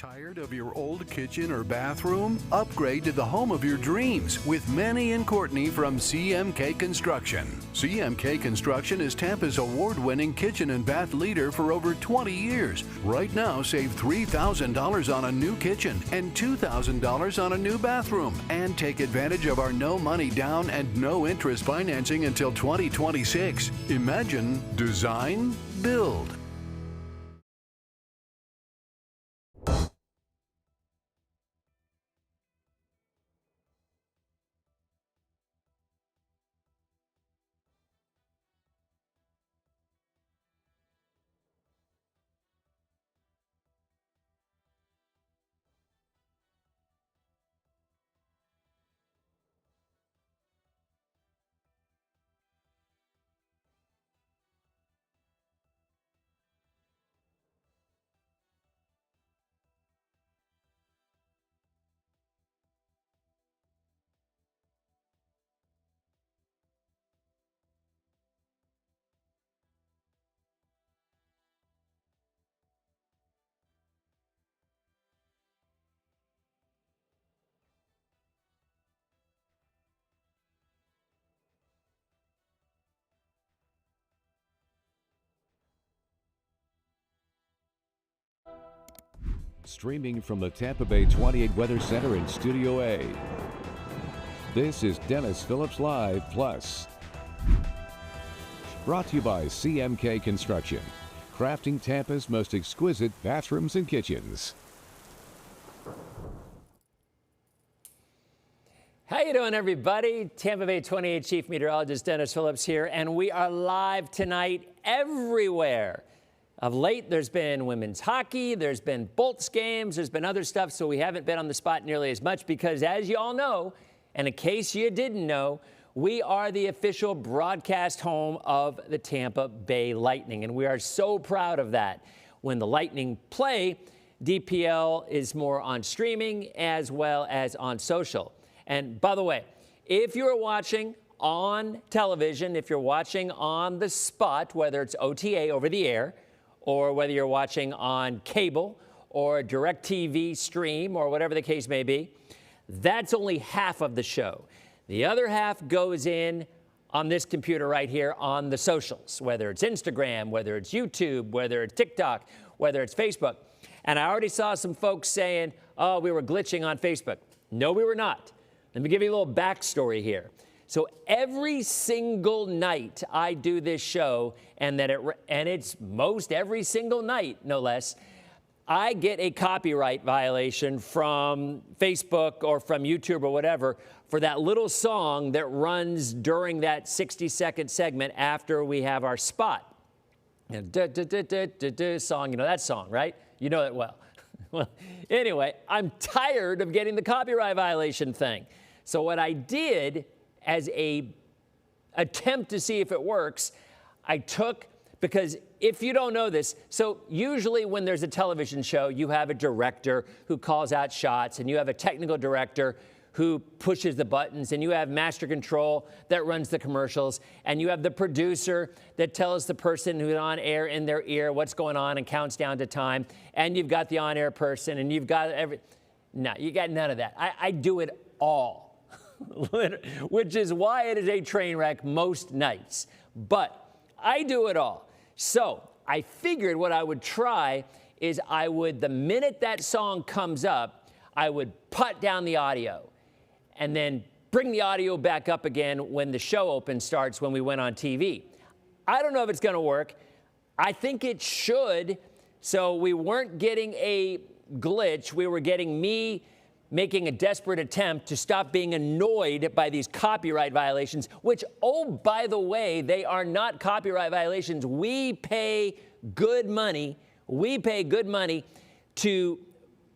Tired of your old kitchen or bathroom? Upgrade to the home of your dreams with Manny and Courtney from CMK Construction. CMK Construction is Tampa's award-winning kitchen and bath leader for over 20 years. Right now, save $3,000 on a new kitchen and $2,000 on a new bathroom. And take advantage of our no money down and no interest financing until 2026. Imagine, design, build. Streaming from the Tampa Bay 28 Weather Center in Studio A. This is Denis Phillips Live Plus. Brought to you by CMK Construction, crafting Tampa's most exquisite bathrooms and kitchens. How you doing, everybody? Tampa Bay 28 Chief Meteorologist Denis Phillips here, and we are live tonight everywhere. Of late, there's been women's hockey, there's been Bolts games, there's been other stuff, so we haven't been on the spot nearly as much because, as you all know, and in case you didn't know, we are the official broadcast home of the Tampa Bay Lightning, and we are so proud of that. When the Lightning play, DPL is more on streaming as well as on social. And by the way, if you're watching on television, if you're watching on the spot, whether it's OTA over the air, or whether you're watching on cable or a DirecTV stream or whatever the case may be, that's only half of the show. The other half goes in on this computer right here on the socials, whether it's Instagram, whether it's YouTube, whether it's TikTok, whether it's Facebook. And I already saw some folks saying, oh, we were glitching on Facebook. No, we were not. Let me give you a little backstory here. So every single night I do this show, and it's most every single night, no less, I get a copyright violation from Facebook or from YouTube or whatever for that little song that runs during that 60-second segment after we have our spot. You know, song, you know that song, right? You know it well. Well, anyway, I'm tired of getting the copyright violation thing. So what I did as a attempt to see if it works, because if you don't know this, so usually when there's a television show, you have a director who calls out shots, and you have a technical director who pushes the buttons, and you have master control that runs the commercials, and you have the producer that tells the person who's on air in their ear what's going on and counts down to time, and you've got the on-air person, and you've got no, you got none of that. I do it all. Which is why it is a train wreck most nights. But I do it all. So I figured what I would try is the minute that song comes up, I would put down the audio and then bring the audio back up again when the show open starts, when we went on TV. I don't know if it's going to work. I think it should. So we weren't getting a glitch. We were getting me making a desperate attempt to stop being annoyed by these copyright violations, which, oh, by the way, they are not copyright violations. We pay good money. We pay good money to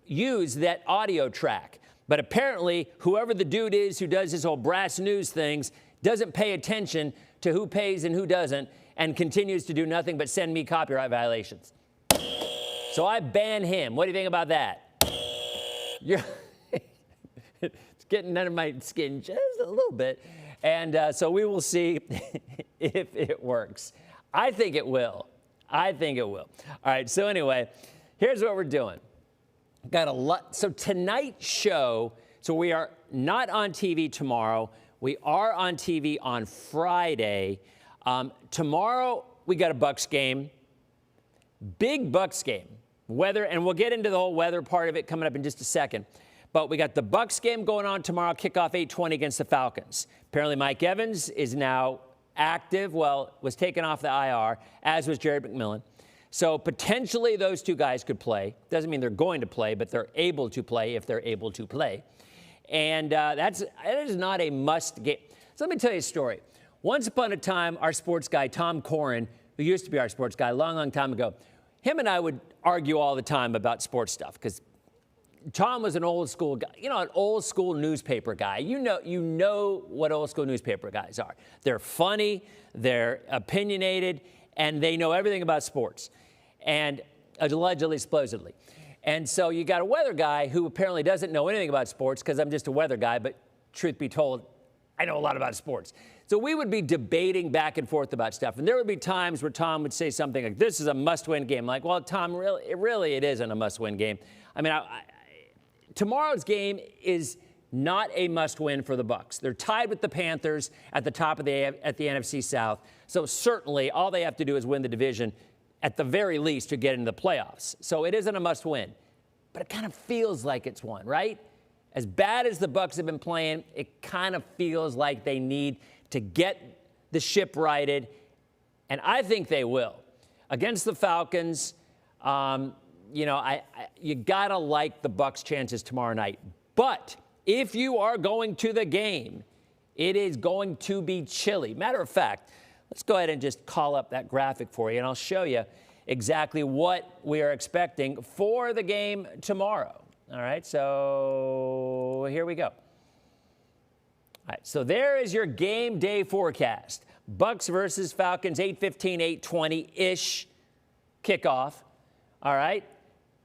use that audio track. But apparently, whoever the dude is who does this whole brass news things doesn't pay attention to who pays and who doesn't, and continues to do nothing but send me copyright violations. So I ban him. What do you think about that? It's getting under my skin just a little bit. And so we will see if it works. I think it will. I think it will. All right, so anyway, here's what we're doing. Got a lot. So tonight's show, so we are not on TV tomorrow. We are on TV on Friday. Tomorrow, we got a Bucs game. Big Bucs game. Weather, and we'll get into the whole weather part of it coming up in just a second. But we got the Bucs game going on tomorrow, kickoff 8:20 against the Falcons. Apparently, Mike Evans is now active. Well, was taken off the IR, as was Jared McMillan. So potentially those two guys could play. Doesn't mean they're going to play, but they're able to play if they're able to play. And that is not a must game. So let me tell you a story. Once upon a time, our sports guy, Tom Corrin, who used to be our sports guy a long, long time ago, him and I would argue all the time about sports stuff because Tom was an old school guy, an old school newspaper guy. You know what old school newspaper guys are. They're funny, they're opinionated, and they know everything about sports. And allegedly, supposedly. And so you got a weather guy who apparently doesn't know anything about sports because I'm just a weather guy, but truth be told, I know a lot about sports. So we would be debating back and forth about stuff. And there would be times where Tom would say something like, this is a must-win game. Like, well, Tom, really it isn't a must-win game. I mean, tomorrow's game is not a must-win for the Bucs. They're tied with the Panthers at the top of at the NFC South. So certainly all they have to do is win the division at the very least to get into the playoffs. So it isn't a must-win. But it kind of feels like it's one, right? As bad as the Bucs have been playing, it kind of feels like they need to get the ship righted. And I think they will. Against the Falcons, you got to like the Bucs' chances tomorrow night. But if you are going to the game, it is going to be chilly. Matter of fact, let's go ahead and just call up that graphic for you, and I'll show you exactly what we are expecting for the game tomorrow. All right, so here we go. All right, so there is your game day forecast. Bucs versus Falcons, 8:15, 8:20-ish kickoff. All right,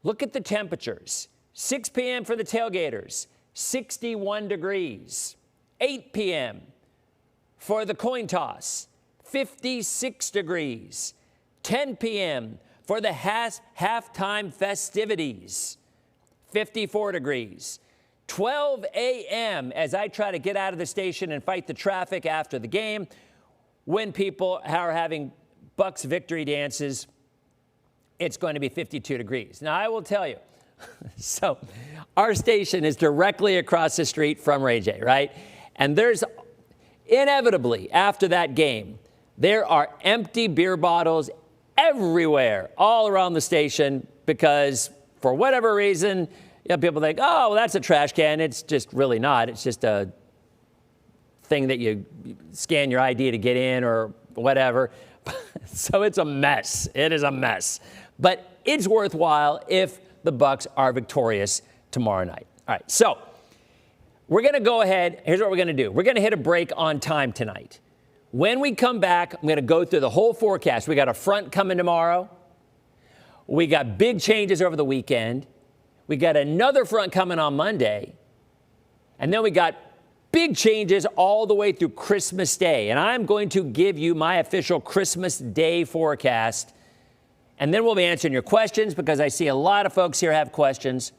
look at the temperatures. 6 p.m. for the tailgaters, 61 degrees. 8 p.m. for the coin toss, 56 degrees. 10 p.m. for the halftime festivities, 54 degrees. 12 a.m. as I try to get out of the station and fight the traffic after the game, when people are having Bucs victory dances, it's going to be 52 degrees. Now, I will tell you, so our station is directly across the street from Ray J, right? And there's inevitably, after that game, there are empty beer bottles everywhere, all around the station, because for whatever reason, people think, oh, well, that's a trash can. It's just really not. It's just a thing that you scan your ID to get in or whatever. So it's a mess. It is a mess. But it's worthwhile if the Bucs are victorious tomorrow night. All right, so we're going to go ahead. Here's what we're going to do. We're going to hit a break on time tonight. When we come back, I'm going to go through the whole forecast. We got a front coming tomorrow. We got big changes over the weekend. We got another front coming on Monday. And then we got big changes all the way through Christmas Day. And I'm going to give you my official Christmas Day forecast. And then we'll be answering your questions because I see a lot of folks here have questions.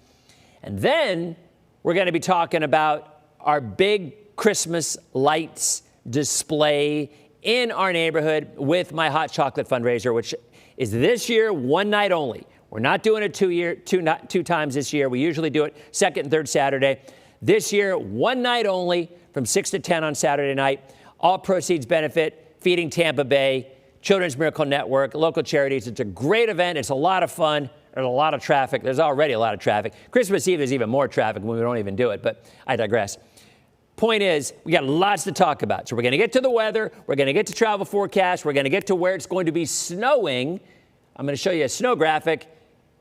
And then we're going to be talking about our big Christmas lights display in our neighborhood with my hot chocolate fundraiser, which is this year one night only. We're not doing it two times this year. We usually do it second and third Saturday. This year, one night only from 6 to 10 on Saturday night. All proceeds benefit Feeding Tampa Bay, Children's Miracle Network, local charities. It's a great event. It's a lot of fun. There's a lot of traffic. There's already a lot of traffic. Christmas Eve, there's even more traffic when we don't even do it, but I digress. Point is, we got lots to talk about. So we're going to get to the weather. We're going to get to travel forecast. We're going to get to where it's going to be snowing. I'm going to show you a snow graphic.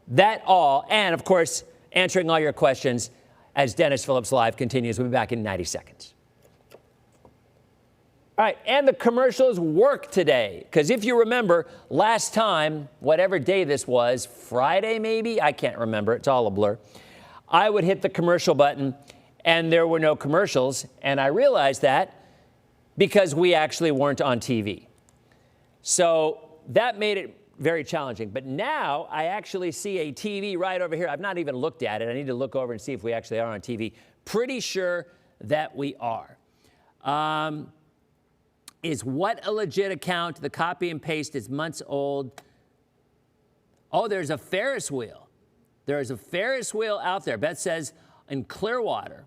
That all. And, of course, answering all your questions as Denis Phillips Live continues. We'll be back in 90 seconds. All right. And the commercials work today. Because if you remember, last time, whatever day this was, Friday maybe? I can't remember. It's all a blur. I would hit the commercial button and there were no commercials. And I realized that because we actually weren't on TV. So that made it very challenging. But now I actually see a TV right over here. I've not even looked at it. I need to look over and see if we actually are on TV. Pretty sure that we are. Is what a legit account? The copy and paste is months old. Oh, there's a Ferris wheel. There is a Ferris wheel out there. Beth says in Clearwater.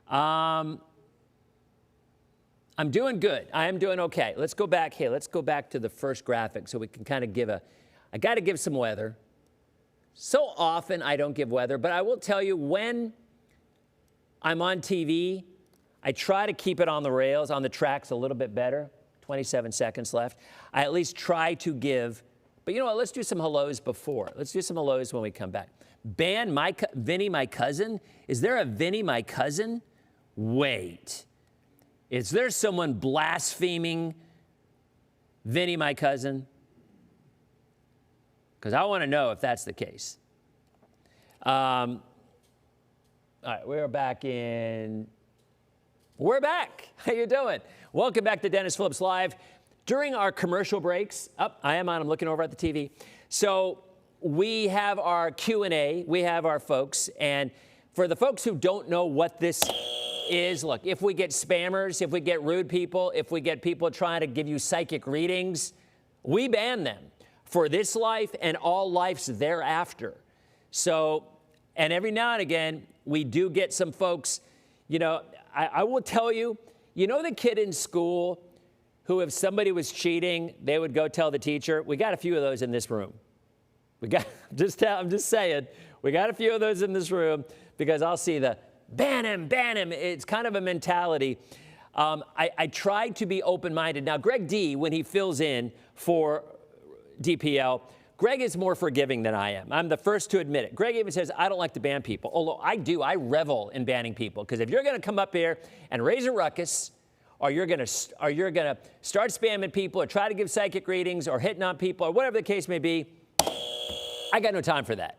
I'm doing good. I am doing okay. Let's go back here. Let's go back to the first graphic so we can kind of I got to give some weather. So often I don't give weather, but I will tell you when I'm on TV, I try to keep it on the rails, on the tracks a little bit better. 27 seconds left. I at least try to give, but you know what? Let's do some hellos before. Let's do some hellos when we come back. Ban Vinny, my cousin. Is there a Vinny, my cousin? Wait. Is there someone blaspheming Vinny, my cousin? Because I want to know if that's the case. All right, we're back. How you doing? Welcome back to Denis Phillips Live. During our commercial breaks, I'm looking over at the TV. So we have our Q&A. We have our folks. And for the folks who don't know what this is, look, if we get spammers, if we get rude people, if we get people trying to give you psychic readings, we ban them for this life and all lives thereafter. So, and every now and again, we do get some folks, you know, I will tell you, you know the kid in school who, if somebody was cheating, they would go tell the teacher? We got a few of those in this room. I'm just saying, we got a few of those in this room because I'll see the ban him. It's kind of a mentality. I try to be open-minded. Now, Greg D, when he fills in for DPL, Greg is more forgiving than I am. I'm the first to admit it. Greg even says, I don't like to ban people. Although I do. I revel in banning people. Because if you're going to come up here and raise a ruckus, or you're going to start spamming people or try to give psychic readings or hitting on people or whatever the case may be, I got no time for that.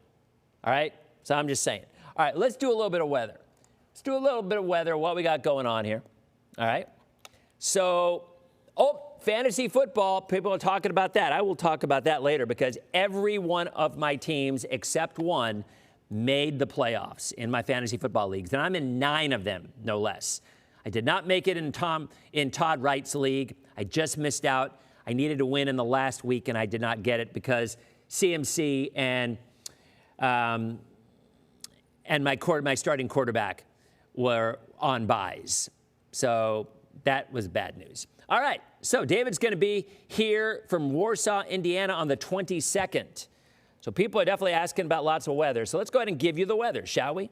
All right? So I'm just saying. All right, let's do a little bit of weather. Let's do a little bit of weather, what we got going on here. All right? So, fantasy football, people are talking about that. I will talk about that later because every one of my teams except one made the playoffs in my fantasy football leagues, and I'm in 9 of them, no less. I did not make it in Todd Wright's league. I just missed out. I needed to win in the last week, and I did not get it because CMC and my starting quarterback were on buys. So that was bad news. All right, so David's going to be here from Warsaw, Indiana on the 22nd. So people are definitely asking about lots of weather. So let's go ahead and give you the weather, shall we?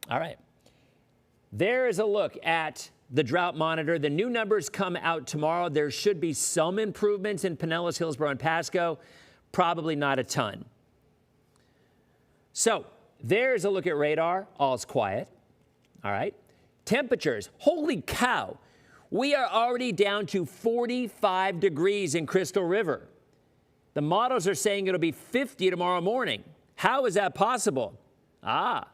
All right. There is a look at the drought monitor. The new numbers come out tomorrow. There should be some improvements in Pinellas, Hillsborough, and Pasco. Probably not a ton. So there's a look at radar. All's quiet. All right. Temperatures. Holy cow. We are already down to 45 degrees in Crystal River. The models are saying it'll be 50 tomorrow morning. How is that possible? How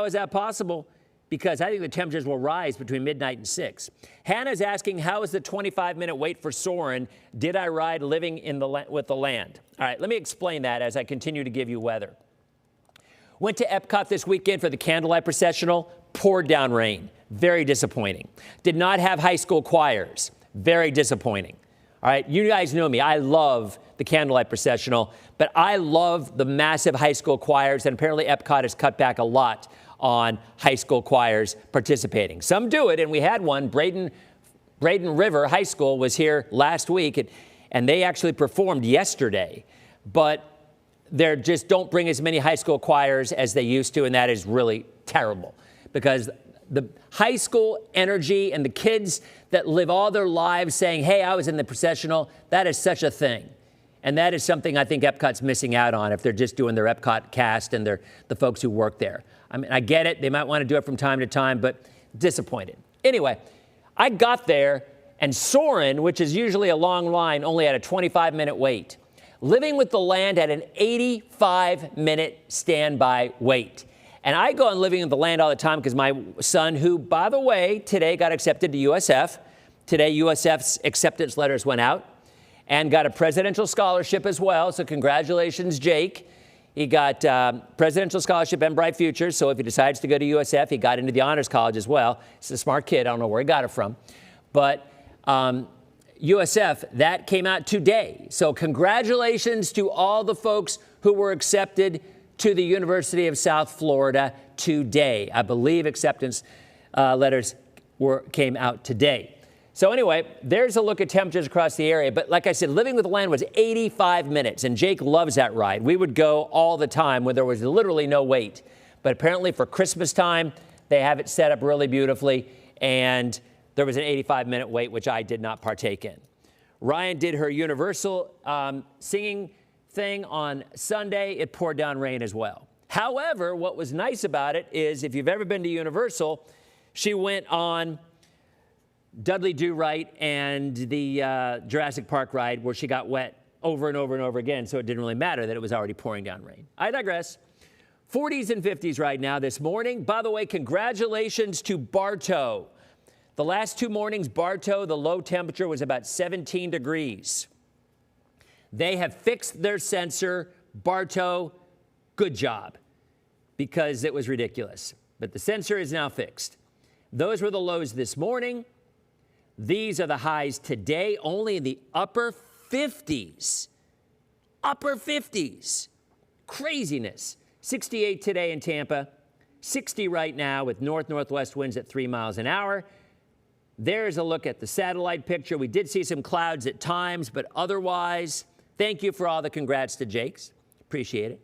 is that possible? Because I think the temperatures will rise between midnight and 6. Hannah's asking, how is the 25-minute wait for Soren? Did I ride living with the land? All right, let me explain that as I continue to give you weather. Went to Epcot this weekend for the candlelight processional. Poured down rain. Very disappointing. Did not have high school choirs. Very disappointing. All right, you guys know me. I love the candlelight processional, but I love the massive high school choirs, and apparently Epcot has cut back a lot on high school choirs participating. Some do it, and we had one. Braden River High School was here last week, and they actually performed yesterday. But they just don't bring as many high school choirs as they used to, and that is really terrible because the high school energy and the kids that live all their lives saying, hey, I was in the processional, that is such a thing. And that is something I think Epcot's missing out on if they're just doing their Epcot cast and the folks who work there. I mean, I get it. They might want to do it from time to time, but disappointed. Anyway, I got there, and Soren, which is usually a long line, only had a 25-minute wait. Living with the Land had an 85-minute standby wait. And I go on Living with the Land all the time because my son, who, by the way, today got accepted to USF. Today, USF's acceptance letters went out. and got a presidential scholarship as well. So congratulations, Jake. He got presidential scholarship and bright future. So if he decides to go to USF, he got into the honors college as well. He's a smart kid. I don't know where he got it from. But USF, that came out today. So congratulations to all the folks who were accepted to the University of South Florida today. I believe acceptance letters came out today. So anyway, there's a look at temperatures across the area. But like I said, Living with the Land was 85 minutes, and Jake loves that ride. We would go all the time when there was literally no wait. But apparently for Christmas time, they have it set up really beautifully, and there was an 85-minute wait, which I did not partake in. Ryan did her Universal singing thing on Sunday. It poured down rain as well. However, what was nice about it is if you've ever been to Universal, she went on Dudley Do-Right and the Jurassic Park ride where she got wet over and over and over again, so it didn't really matter that it was already pouring down rain. I digress. 40s and 50s right now this morning. By the way, congratulations to Bartow. The last 2 mornings, Bartow, the low temperature was about 17 degrees. They have fixed their sensor. Bartow, good job, because it was ridiculous. But the sensor is now fixed. Those were the lows this morning. These are the highs today, only in the upper 50s. Upper 50s. Craziness. 68 today in Tampa, 60 right now with north-northwest winds at 3 miles an hour. There's a look at the satellite picture. We did see some clouds at times, but otherwise, thank you for all the congrats to Jakes. Appreciate it.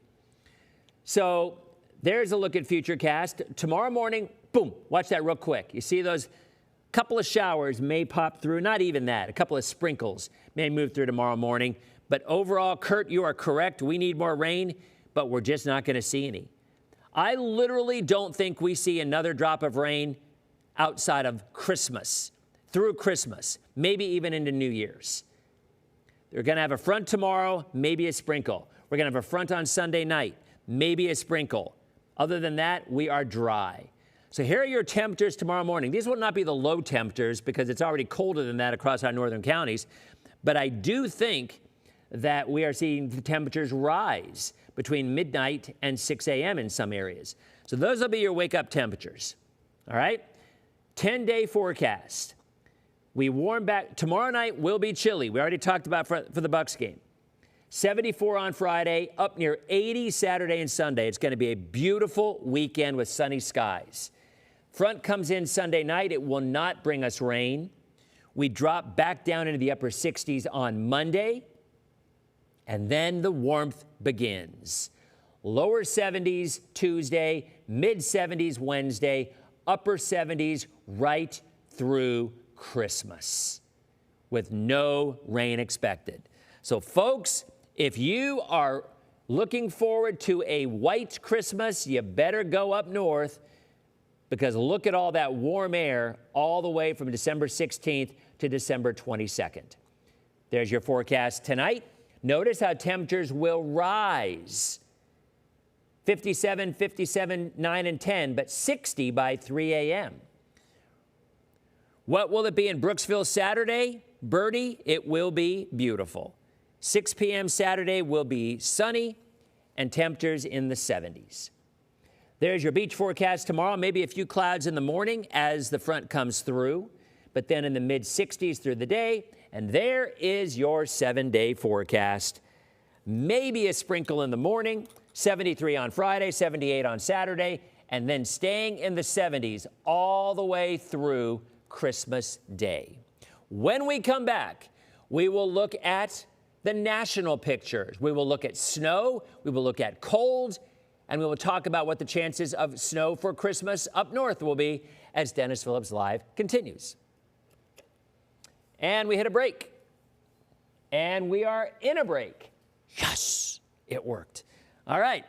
So there's a look at Futurecast. Tomorrow morning, boom, watch that real quick. You see those couple of showers may pop through, not even that. A couple of sprinkles may move through tomorrow morning. But overall, Kurt, you are correct. We need more rain, but we're just not going to see any. I literally don't think we see another drop of rain outside of Christmas, through Christmas, maybe even into New Year's. They're going to have a front tomorrow, maybe a sprinkle. We're going to have a front on Sunday night, maybe a sprinkle. Other than that, we are dry. So here are your temperatures tomorrow morning. These will not be the low temperatures because it's already colder than that across our northern counties. But I do think that we are seeing the temperatures rise between midnight and 6 a.m. in some areas. So those will be your wake-up temperatures. All right? 10-day forecast. We warm back. Tomorrow night will be chilly. We already talked about for the Bucs game. 74 on Friday, up near 80 Saturday and Sunday. It's going to be a beautiful weekend with sunny skies. Front comes in Sunday night. It will not bring us rain. We drop back down into the upper 60s on Monday, and then the warmth begins. Lower 70s Tuesday, mid 70s Wednesday, upper 70s right through Christmas with no rain expected. So folks, if you are looking forward to a white Christmas, you better go up north, because look at all that warm air all the way from December 16th to December 22nd. There's your forecast tonight. Notice how temperatures will rise. 57, 57, 9, and 10, but 60 by 3 a.m. What will it be in Brooksville Saturday? Birdie, it will be beautiful. 6 p.m. Saturday will be sunny and temperatures in the 70s. There's your beach forecast tomorrow. Maybe a few clouds in the morning as the front comes through, but then in the mid-60s through the day. And there is your 7-day forecast. Maybe a sprinkle in the morning, 73 on Friday, 78 on Saturday, and then staying in the 70s all the way through Christmas Day. When we come back, we will look at the national pictures. We will look at snow, we will look at cold, and we will talk about what the chances of snow for Christmas up north will be as Denis Phillips Live continues. And we hit a break. And we are in a break. Yes, it worked. All right.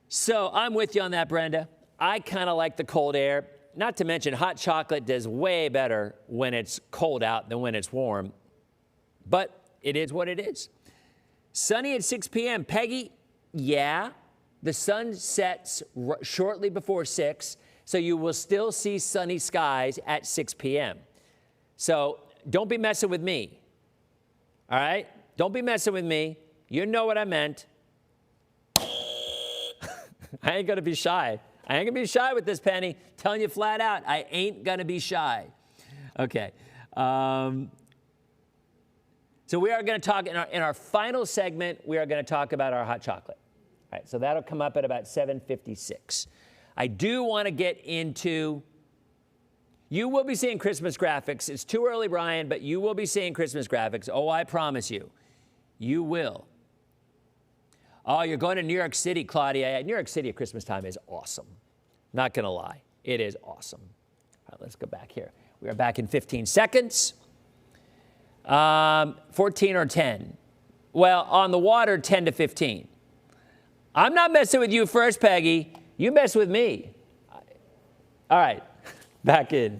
So I'm with you on that, Brenda. I kind of like the cold air. Not to mention hot chocolate does way better when it's cold out than when it's warm. But it is what it is. Sunny at 6 p.m. Peggy, yeah, the sun sets shortly before 6, so you will still see sunny skies at 6 p.m. So don't be messing with me. All right? Don't be messing with me. You know what I meant. I ain't going to be shy. I ain't going to be shy with this, Penny. Telling you flat out, I ain't going to be shy. Okay. So we are going to talk, in our final segment, we are going to talk about our hot chocolate. All right, so that'll come up at about 7:56. I do want to get into, you will be seeing Christmas graphics. It's too early, Brian, but you will be seeing Christmas graphics. Oh, I promise you. You will. Oh, you're going to New York City, Claudia. New York City at Christmas time is awesome. Not going to lie. It is awesome. All right, let's go back here. We are back in 15 seconds. 14 or 10. Well, on the water, 10 to 15. I'm not messing with you first, Peggy. You mess with me. All right, back in.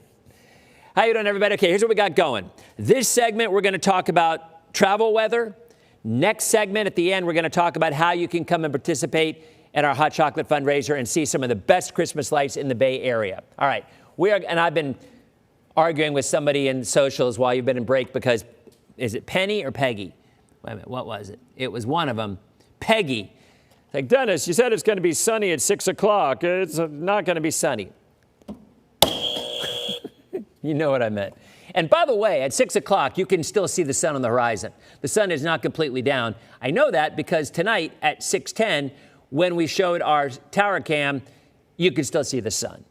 How you doing, everybody? Okay, here's what we got going. This segment, we're going to talk about travel weather. Next segment, at the end, we're going to talk about how you can come and participate in our hot chocolate fundraiser and see some of the best Christmas lights in the Bay Area. All right, and I've been arguing with somebody in socials while you've been in break because, is it Penny or Peggy? Wait a minute, what was it? It was one of them. Peggy. Like, Dennis, you said it's going to be sunny at 6 o'clock. It's not going to be sunny. You know what I meant. And by the way, at 6 o'clock, you can still see the sun on the horizon. The sun is not completely down. I know that because tonight at 6:10, when we showed our tower cam, you can still see the sun.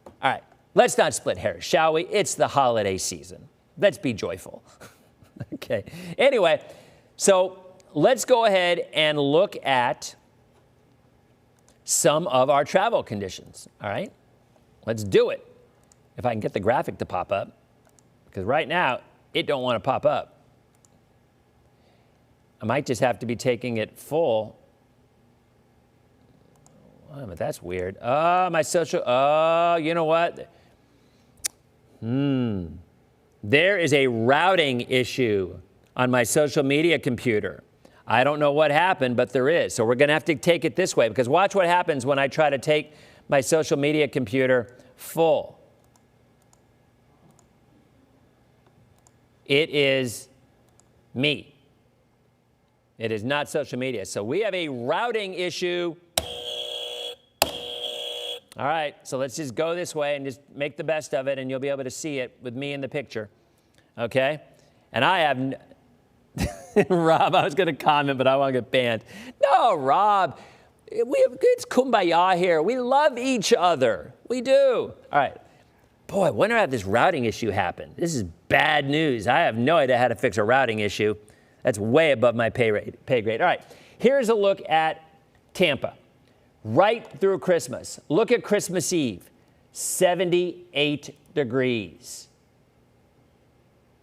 All right, let's not split hairs, shall we? It's the holiday season. Let's be joyful. Okay. Anyway, so let's go ahead and look at some of our travel conditions. All right, let's do it. If I can get the graphic to pop up, because right now it don't want to pop up. I might just have to be taking it full. Oh, but that's weird. Oh, my social, oh, you know what? There is a routing issue on my social media computer. I don't know what happened, but there is. So we're going to have to take it this way, because watch what happens when I try to take my social media computer full. It is me. It is not social media. So we have a routing issue. All right, so let's just go this way and just make the best of it, and you'll be able to see it with me in the picture. Okay? And I have... Rob, I was going to comment, but I want to get banned. No, Rob, it's kumbaya here. We love each other. We do. All right. Boy, when did I have this routing issue happen? This is bad news. I have no idea how to fix a routing issue. That's way above my pay grade. All right, here's a look at Tampa. Right through Christmas. Look at Christmas Eve, 78 degrees.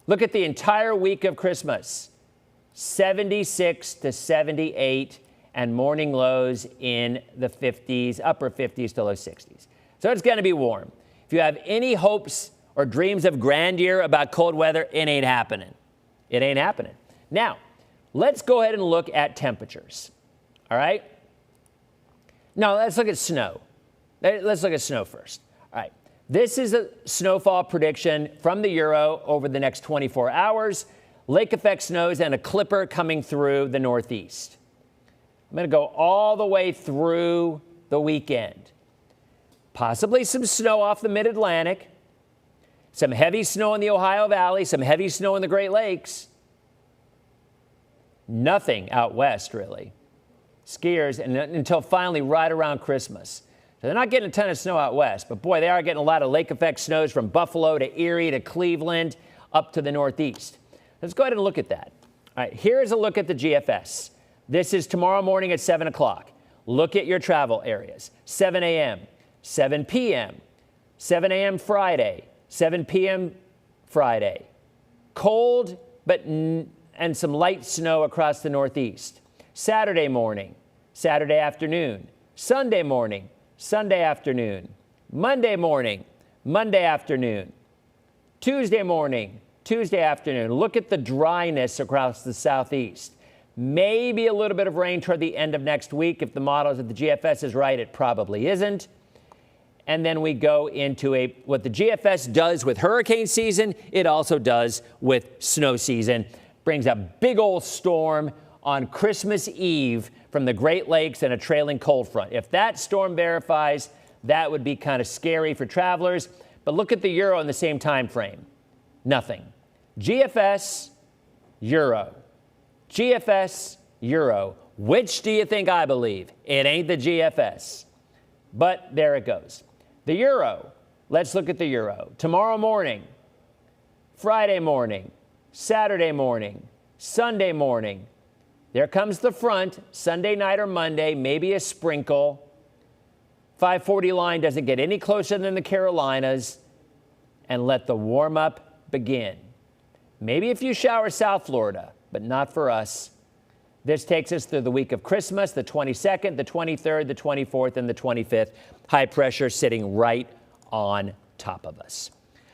Look at the entire week of Christmas, 76 to 78, and morning lows in the 50s, upper 50s to low 60s. So it's going to be warm. If you have any hopes or dreams of grandeur about cold weather, it ain't happening. It ain't happening. Now, let's go ahead and look at temperatures. All right? No, let's look at snow. Let's look at snow first. All right. This is a snowfall prediction from the Euro over the next 24 hours. Lake effect snows and a clipper coming through the Northeast. I'm going to go all the way through the weekend. Possibly some snow off the mid-Atlantic, some heavy snow in the Ohio Valley, some heavy snow in the Great Lakes. Nothing out west, really. Skiers until finally right around Christmas. So they're not getting a ton of snow out west, but boy, they are getting a lot of lake effect snows from Buffalo to Erie to Cleveland up to the Northeast. Let's go ahead and look at that. All right, here's a look at the GFS. This is tomorrow morning at 7 o'clock. Look at your travel areas. 7 a.m., 7 p.m., 7 a.m. Friday, 7 p.m. Friday. Cold, but and some light snow across the Northeast. Saturday morning, Saturday afternoon, Sunday morning, Sunday afternoon, Monday morning, Monday afternoon, Tuesday morning, Tuesday afternoon. Look at the dryness across the Southeast. Maybe a little bit of rain toward the end of next week. If the models of the GFS is right, it probably isn't. And then we go into what the GFS does with hurricane season, it also does with snow season. brings a big old storm on Christmas Eve from the Great Lakes and a trailing cold front. If that storm verifies, that would be kind of scary for travelers. But look at the euro in the same time frame. Nothing. GFS, euro. GFS, euro. Which do you think I believe? It ain't the GFS. But there it goes. The euro. Let's look at the euro. Tomorrow morning, Friday morning, Saturday morning, Sunday morning. There comes the front, Sunday night or Monday, maybe a sprinkle. 540 line doesn't get any closer than the Carolinas. And let the warm-up begin. Maybe a few showers South Florida, but not for us. This takes us through the week of Christmas, the 22nd, the 23rd, the 24th, and the 25th. High pressure sitting right on top of us.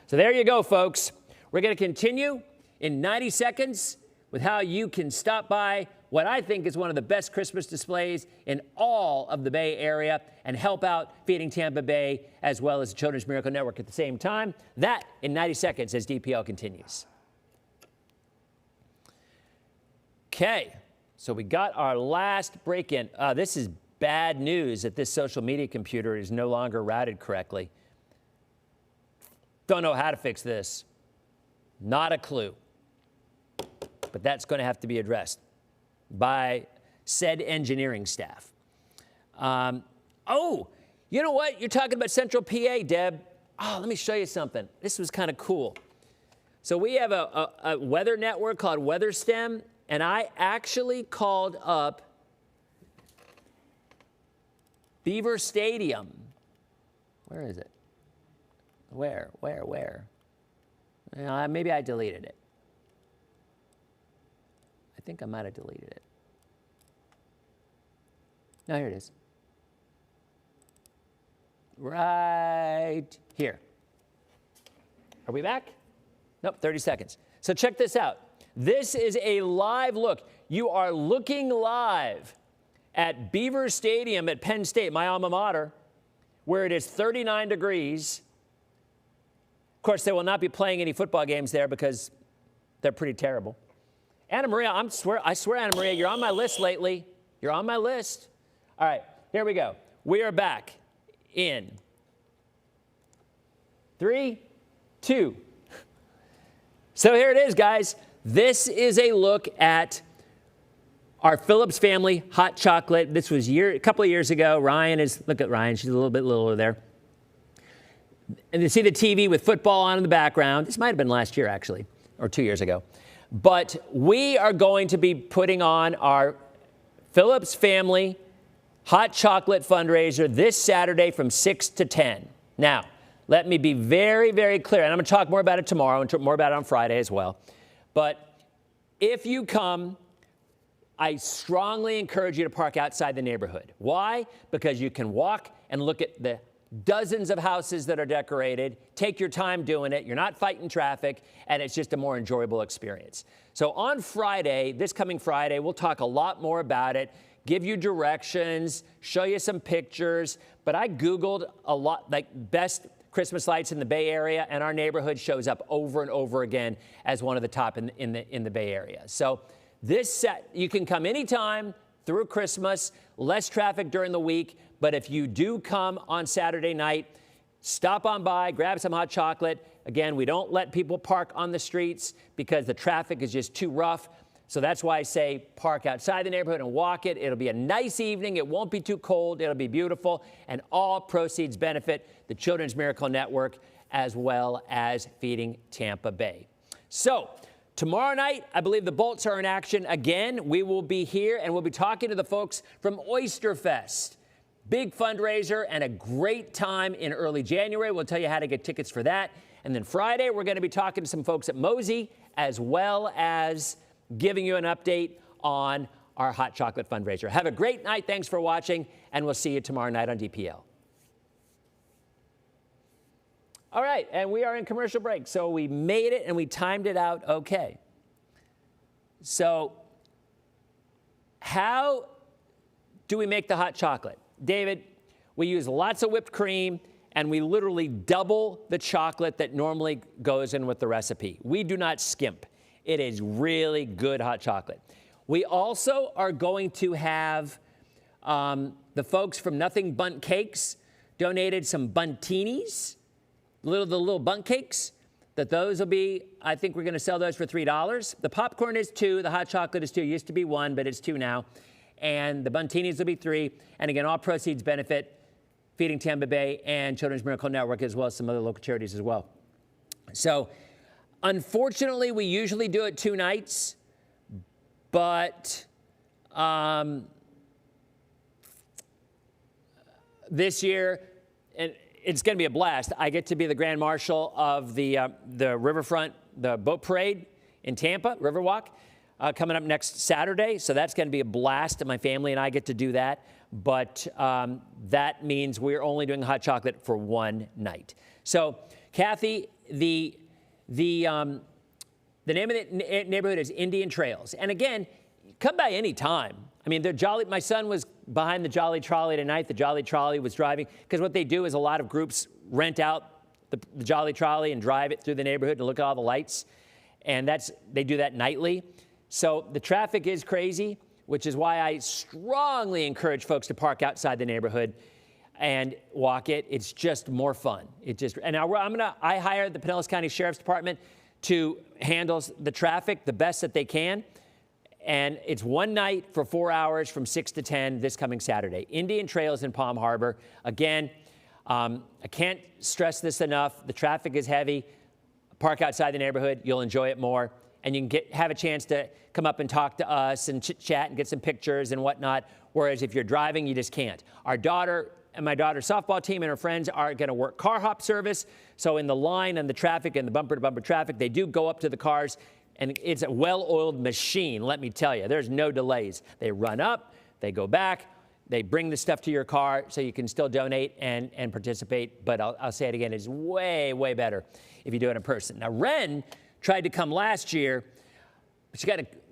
So there you go, folks. We're going to continue in 90 seconds with how you can stop by what I think is one of the best Christmas displays in all of the Bay Area and help out Feeding Tampa Bay as well as the Children's Miracle Network at the same time. That in 90 seconds as DPL continues. Okay, so we got our last break-in. This is bad news that this social media computer is no longer routed correctly. Don't know how to fix this. Not a clue. But that's going to have to be addressed by said engineering staff. Oh, you know what? You're talking about Central PA, Deb. Oh, let me show you something. This was kind of cool. So we have a weather network called WeatherStem, and I actually called up Beaver Stadium. Where is it? Where? Maybe I deleted it. I think I might have deleted it. No, here it is. Right here. Are we back? Nope, 30 seconds. So check this out. This is a live look. You are looking live at Beaver Stadium at Penn State, my alma mater, where it is 39 degrees. Of course, they will not be playing any football games there because they're pretty terrible. Anna Maria, I swear, Anna Maria, you're on my list lately. You're on my list. All right, here we go. We are back in 3, 2. So here it is, guys. This is a look at our Phillips family hot chocolate. This was a couple of years ago. Look at Ryan. She's a little bit littler there. And you see the TV with football on in the background. This might have been last year, actually, or 2 years ago. But we are going to be putting on our Phillips family hot chocolate fundraiser this Saturday from 6 to 10. Now, let me be very, very clear, and I'm going to talk more about it tomorrow and more about it on Friday as well. But if you come, I strongly encourage you to park outside the neighborhood. Why? Because you can walk and look at the dozens of houses that are decorated. Take your time doing it. You're not fighting traffic, and it's just a more enjoyable experience. So on Friday, this coming Friday, we'll talk a lot more about it, give you directions, show you some pictures. But I Googled a lot, like best Christmas lights in the Bay Area, and our neighborhood shows up over and over again as one of the top in the Bay Area. So this set, you can come anytime through Christmas, less traffic during the week. But if you do come on Saturday night, stop on by, grab some hot chocolate. Again, we don't let people park on the streets because the traffic is just too rough. So that's why I say park outside the neighborhood and walk it. It'll be a nice evening. It won't be too cold. It'll be beautiful. And all proceeds benefit the Children's Miracle Network as well as Feeding Tampa Bay. So tomorrow night, I believe the Bolts are in action again. We will be here and we'll be talking to the folks from Oyster Fest. Big fundraiser and a great time in early January. We'll tell you how to get tickets for that. And then Friday, we're going to be talking to some folks at Mosey as well as giving you an update on our hot chocolate fundraiser. Have a great night. Thanks for watching, and we'll see you tomorrow night on DPL. All right, and we are in commercial break, so we made it and we timed it out okay. So how do we make the hot chocolate? David, we use lots of whipped cream, and we literally double the chocolate that normally goes in with the recipe. We do not skimp. It is really good hot chocolate. We also are going to have the folks from Nothing Bundt Cakes donated some buntinis, the little bundt cakes. Those will be, I think we're going to sell those for $3. The popcorn is $2. The hot chocolate is $2. It used to be $1, but it's $2 now. And the buntinis will be $3. And again, all proceeds benefit Feeding Tampa Bay and Children's Miracle Network, as well as some other local charities as well. So, unfortunately, we usually do it 2 nights. But this year, and it's going to be a blast. I get to be the Grand Marshal of the Riverfront, the boat parade in Tampa, Riverwalk, coming up next Saturday. So that's going to be a blast, and my family and I get to do that. But that means we're only doing hot chocolate for 1 night. So, Kathy, the name of the neighborhood is Indian Trails. And again, come by any time. I mean, my son was behind the Jolly Trolley tonight. The Jolly Trolley was driving, because what they do is a lot of groups rent out the Jolly Trolley and drive it through the neighborhood to look at all the lights. And they do that nightly. So the traffic is crazy, which is why I strongly encourage folks to park outside the neighborhood and walk it. It's just more fun. And now I hired the Pinellas County Sheriff's Department to handle the traffic the best that they can. And it's 1 night for 4 hours from 6 to 10 this coming Saturday. Indian Trails in Palm Harbor. Again, I can't stress this enough. The traffic is heavy. Park outside the neighborhood. You'll enjoy it more. And you can have a chance to come up and talk to us and chit-chat and get some pictures and whatnot. Whereas if you're driving, you just can't. Our daughter and my daughter's softball team and her friends are going to work car hop service. So in the line and the traffic and the bumper-to-bumper traffic, they do go up to the cars. And it's a well-oiled machine, let me tell you. There's no delays. They run up, they go back, they bring the stuff to your car so you can still donate and participate. But I'll say it again, it's way, way better if you do it in person. Now, Ren tried to come last year.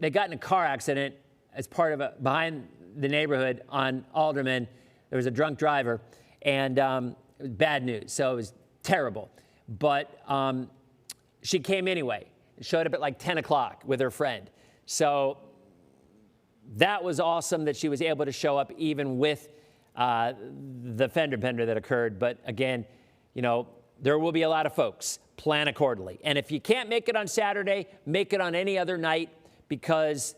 They got in a car accident as part of behind the neighborhood on Alderman. There was a drunk driver, and it was bad news. So it was terrible. But she came anyway. Showed up at like 10 o'clock with her friend. So that was awesome that she was able to show up even with the fender bender that occurred. But again, there will be a lot of folks. Plan accordingly. And if you can't make it on Saturday, make it on any other night, because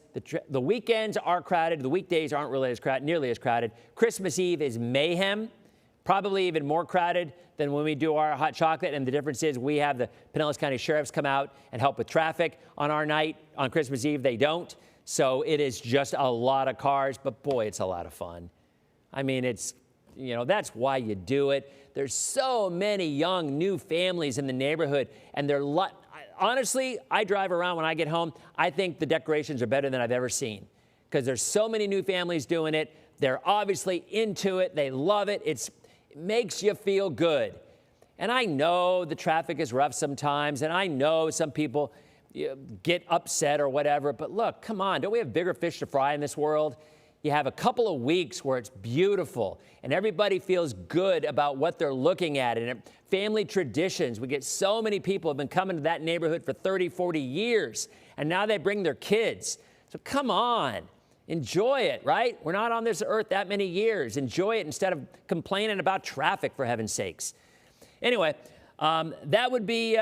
the weekends are crowded. The weekdays aren't really nearly as crowded. Christmas Eve is mayhem. Probably even more crowded than when we do our hot chocolate. And the difference is we have the Pinellas County Sheriffs come out and help with traffic on our night. On Christmas Eve, they don't. So it is just a lot of cars, but boy, it's a lot of fun. I mean, that's why you do it. There's so many young, new families in the neighborhood, and honestly, I drive around when I get home. I think the decorations are better than I've ever seen, because there's so many new families doing it. They're obviously into it. They love it. It makes you feel good. And I know the traffic is rough sometimes, and I know some people get upset or whatever, but look, come on, don't we have bigger fish to fry in this world? You have a couple of weeks where it's beautiful, and everybody feels good about what they're looking at, and family traditions. We get so many people have been coming to that neighborhood for 30, 40 years, and now they bring their kids. So come on. Enjoy it, right? We're not on this earth that many years. Enjoy it instead of complaining about traffic, for heaven's sakes. Anyway, that would be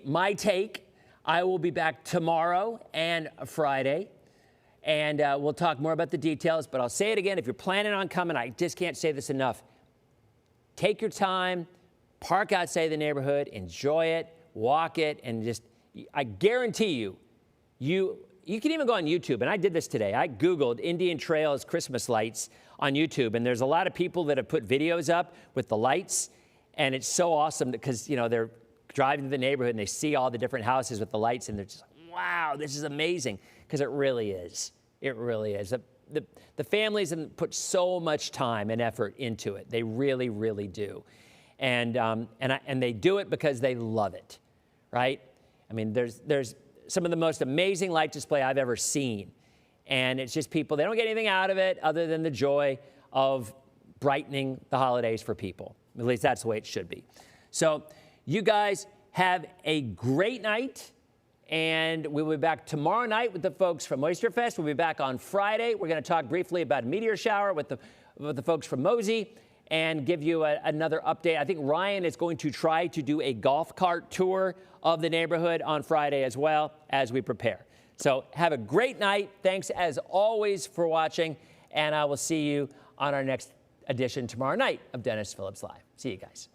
my take. I will be back tomorrow and Friday, and we'll talk more about the details. But I'll say it again, if you're planning on coming, I just can't say this enough. Take your time, park outside the neighborhood, enjoy it, walk it, and I guarantee you, you can even go on YouTube, and I did this today. I Googled Indian Trails Christmas lights on YouTube, and there's a lot of people that have put videos up with the lights, and it's so awesome because, they're driving to the neighborhood, and they see all the different houses with the lights, and they're just like, wow, this is amazing, because it really is. It really is. The families have put so much time and effort into it. They really, really do. And they do it because they love it, right? I mean, there's some of the most amazing light display I've ever seen. And it's just people, they don't get anything out of it other than the joy of brightening the holidays for people. At least that's the way it should be. So you guys Have a great night. And we'll be back tomorrow night with the folks from Oyster Fest. We'll be back on Friday. We're going to talk briefly about meteor shower with the folks from Mosey and give you another update. I think Ryan is going to try to do a golf cart tour of the neighborhood on Friday as well as we prepare. So have a great night. Thanks as always for watching. And I will see you on our next edition tomorrow night of Denis Phillips Live. See you guys.